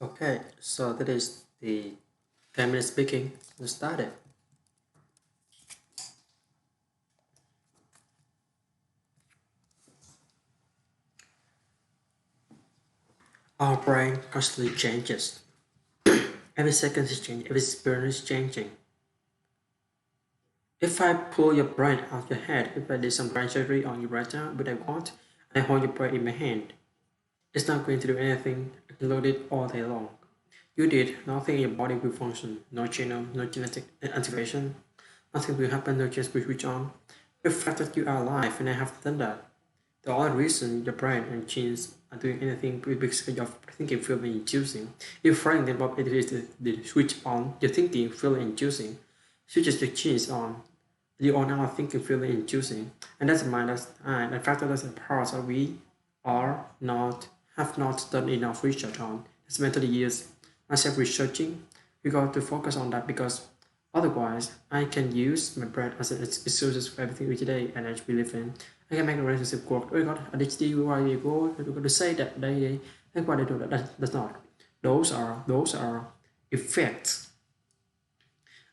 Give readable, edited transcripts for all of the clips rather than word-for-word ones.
Okay, so that is the 10 minutes speaking. Let's start it. Our brain constantly changes. Every second is changing, every experience is changing. If I pull your brain out of your head, if I did some brain surgery on you right now, but I want, I hold your brain in my hand. It's not going to do anything. I can load it all day long. You did nothing in your body will function. No genome, no genetic activation. Nothing will happen, no genes will switch on. The fact that you are alive and I have done that. The only reason your brain and genes are doing anything because of thinking, feeling, and choosing. If firing them up, it is the switch on your thinking, feeling, and choosing. Switches the genes on. You are now thinking, feeling, and choosing. And that's the mind, that's and the fact that that's the parts that we are not, have not done enough research on. It's mentally years myself researching. We got to focus on that because otherwise, I can use my brain as a resources for everything each day and I believe in. I can make a relationship work. Oh my god, ADHD, why you go? You're going to say that they like why they do that. That's not. Those are effects.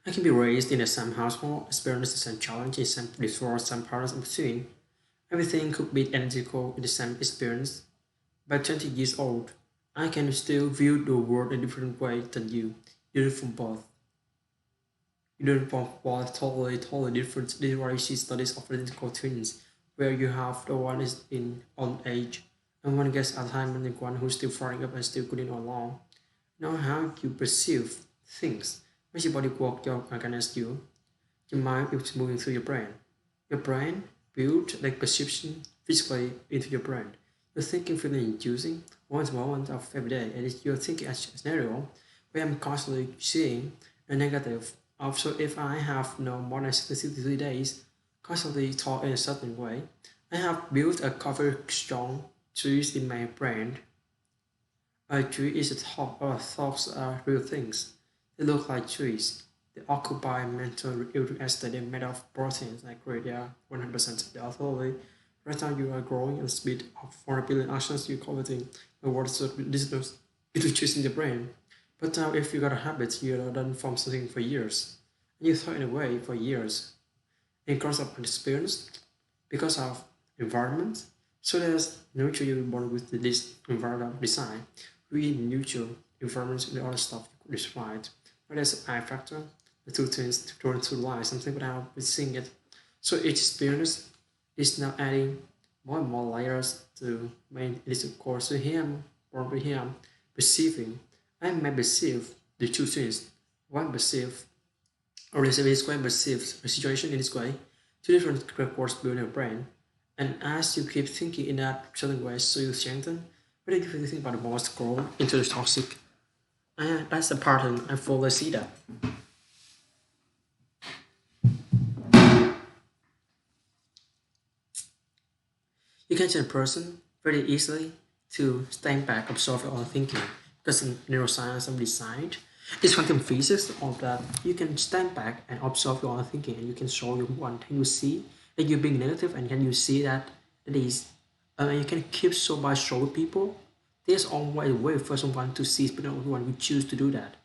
I can be raised in the same household, experience the same challenges, same divorce, some parents in between. Everything could be identical in the same experience. By 20 years old, I can still view the world in a different way than you. You're from both. You don't want both totally different. This is why you see studies of identical twins, where you have the one is in old age, and one gets Alzheimer's and one who's still firing up and still going along. Now how you perceive things, when your body work your against you, your mind is moving through your brain. Your brain built like perception physically into your brain. You're thinking, feeling, and choosing one moment of every day, and you're thinking a scenario where I'm constantly seeing a negative. Also, if I have no more than 63 days, constantly thought in a certain way, I have built a very strong trees in my brain. A tree is a thought, or thoughts are real things. They look like trees. They occupy mental uric acid. They're made of proteins like they are 100%. They are totally. Right now you are growing at the speed of 400 billion actions you're coveting the water so this is it will choose in the brain. But now if you got a habit you are done from something for years and you throw it away for years because of experience, because of environment. So there's nurture you born with this environmental design. We nurture environments and the other stuff you could describe. But there's I factor, the two things to turn to life, something without seeing it. So each experience is now adding more and more layers to main this of course to him or with him perceiving. I may perceive the two things. One perceive or receive this way perceives a situation in this way, two different records build in your brain. And as you keep thinking in that certain way, so you strengthen. What do you think about the most scroll into the toxic? That's the pattern. I fully see that. You can change a person very easily to stand back, absorb your own thinking. Because in neuroscience and design, it's quantum physics of that you can stand back and observe your own thinking and you can show you one. Can you see that you're being negative and can you see that it is you can keep so by showing people there's always a way for someone to see but not everyone who choose to do that.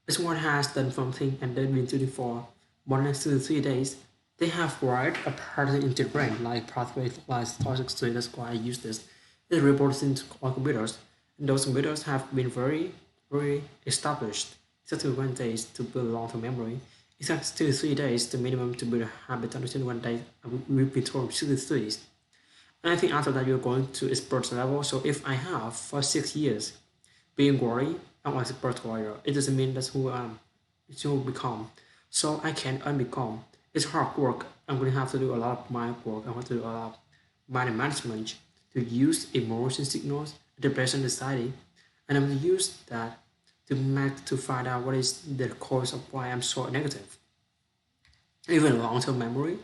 If someone has done something and they've been doing it for more than 2 to 3 days, they have wired a pattern into the brain, like pathway like toxic state. That's why I use this. It's reported into on computers, and those computers have been very established. It takes 21 days to build long-term memory. It takes 2 to 3 days the minimum to build a habit under 21 days. We've been told 2 to 3. And I think after that you're going to expert level. So if I have for 6 years being worried, I'm an expert warrior. It doesn't mean that's who I am. It's who I become. So I can unbecome. It's hard work. I'm gonna have to do a lot of mind work. I want to do a lot of mind management to use emotion signals, depression anxiety, and I'm gonna use that to find out what is the cause of why I'm so negative. Even long-term memory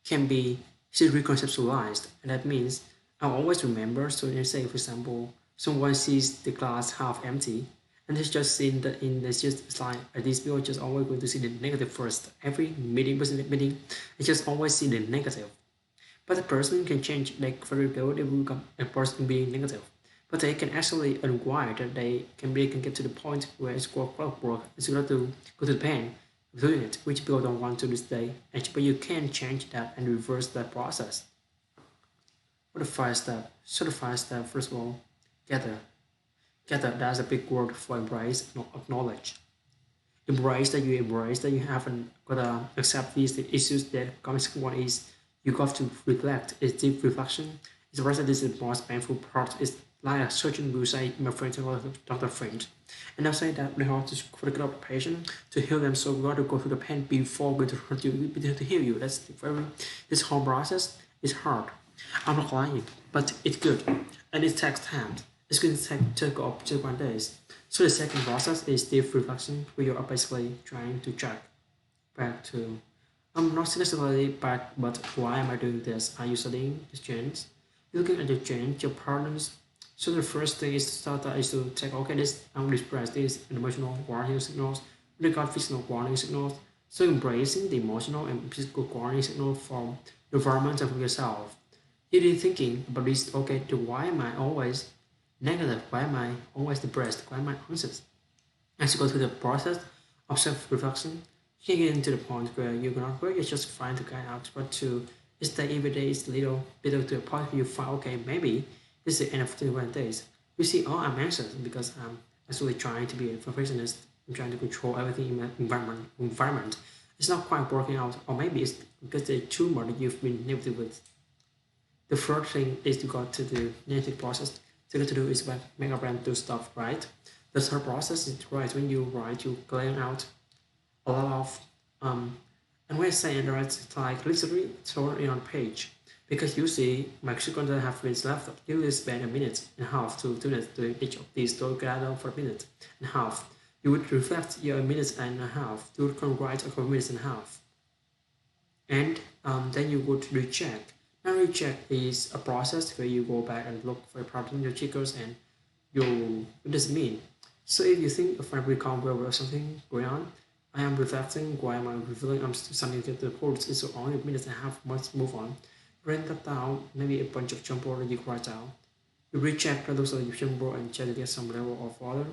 can be reconceptualized, and that means I always remember. So, let's say, for example, someone sees the glass half empty, and it's just seen that in this just it's like these people are just always going to see the negative first. Every meeting, business meeting, it's just always see the negative. But the person can change, like for example, they will become a person being negative. but they can actually unwind that they can get to the point where it's clockwork. It's got to go to the pen doing it, which people don't want to this day. But you can change that and reverse that process. What the five step? So the five step, first of all, gather. Gather, that's a big word for embrace, not acknowledge. Embrace that you haven't gotta accept these issues that comes. One is you got to reflect. It's deep reflection. It's the rest that is the most painful part. It's like a surgeon will say, my friend, Dr. French. And I'll say that we have to focus on the patient to heal them. So we got to go through the pain before going to heal you. That's very, this whole process is hard. I'm not lying, but it's good. And it takes time. It's going to take up to 1 days. So the second process is deep reflection, where you are basically trying to check back to, I'm not necessarily back, but why am I doing this? Are you studying the change? Looking at the change, your partners. So the first thing is to start that is to check, okay, this I'm express these emotional warning signals, we got physical warning signals. So embracing the emotional and physical warning signal from the environment and from yourself. If you're thinking about this, okay, to why am I always negative? Why am I always depressed? Why am I anxious? As you go through the process of self-reflection, you can get into the point where you're not where you're just trying to get out, but to stay every day is a little bit to a point where you find, okay, maybe this is the end of 21 days. You see, oh, I'm anxious because I'm actually trying to be a perfectionist. I'm trying to control everything in my environment. It's not quite working out, or maybe it's because the tumor that you've been negative with. The third thing is you got to do negative process. So you got to do is make a brand do stuff right. The third process is right when you write, you clear out a lot of and when I say Android, it's like literally thrown in on page. Because you see, my content have minutes left. You will spend a minute and a half to 2 minutes doing each of these to gather for a minute and a half. You would reflect your minutes and a half. You would write a couple minutes and a half. And then you would recheck. Now recheck is a process where you go back and look for a problem in your triggers and you what does it mean? So if you think of every combo or something going on, I am reflecting, why am I revealing, I'm something to the course, it's only a minute and a half, let's move on. Write that down, maybe a bunch of jump that you write down. You recheck those are your jump and try to get some level of order.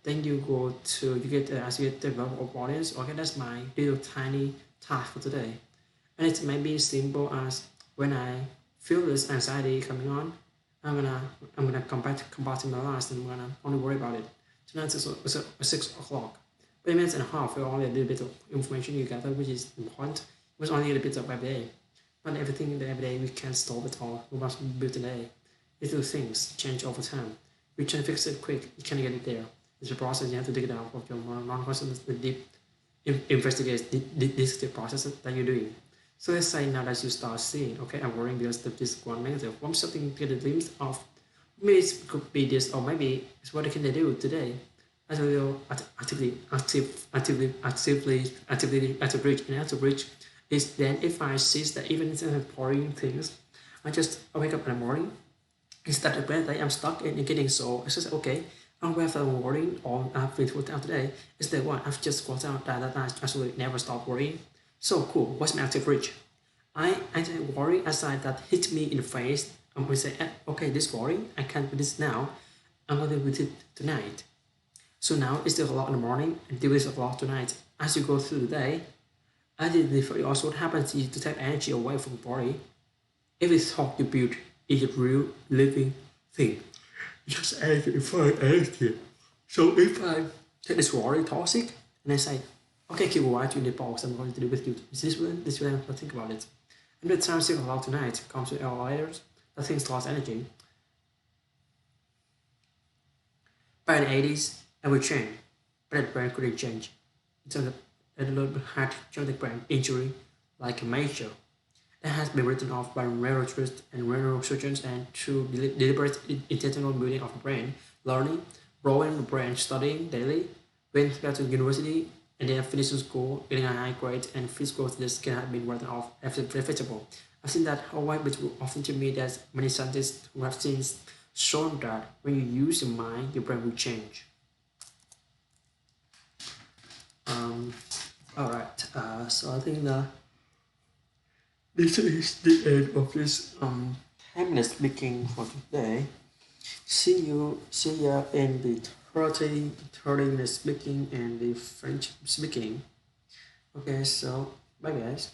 Then you go to you get as you get the level of audience, okay, that's my little tiny task for today. And it may be simple as when I feel this anxiety coming on, I'm gonna compartmentalize and I'm gonna only worry about it. Tonight is 6 o'clock. But a minute and a half for only a little bit of information you gather, which is important. It was only a little bit of every day. Not everything in the everyday we can't solve it all. We must build today. Little things change over time. We can fix it quick. You can't get it there. It's a process you have to dig it out of your non-conscious, the deep investigate this the process that you're doing. So let's say now that you start seeing, okay, I'm worrying because of this one negative. One something to get a glimpse of. Maybe it could be this, or maybe it's what can they do today. As we will active reach and active reach is then if I see that even instead of boring things, I just wake up in the morning instead of when I'm stuck in getting so it's just okay. I'm aware that I'm worrying or I've been put out today. Is the one I've just got out that I actually never stop worrying. So cool. What's my active reach? I worry aside that hit me in the face. I'm going to say, okay, this worry, I can't do this now. I'm going to do it tonight. So now it's still a lot in the morning and deal with a lot tonight. As you go through the day, also what happens is to take energy away from the body. Every thought you build is a real living thing. Just energy for energy. So if I take this worry toxic and I say, okay, keep right in the box, I'm going to do with you. Is this way I'm going to think about it. And the time still allowed tonight comes to our layers, that things lost energy. By the 80s, I would change, but that brain couldn't change. In terms of a had traumatic brain injury, like a major, that has been written off by neurologists and neurosurgeons and through deliberate intentional building of the brain, learning, growing the brain, studying daily, went back to university, and then finishing school, getting a high grade, and physical this can have been written off as inevitable. I've seen that how white, which often to me that many scientists who have since shown that when you use your mind, your brain will change. Um, all right. So I think this is the end of this timeless speaking for today. See ya in the 30 minutes speaking and the French speaking. Okay, so bye guys.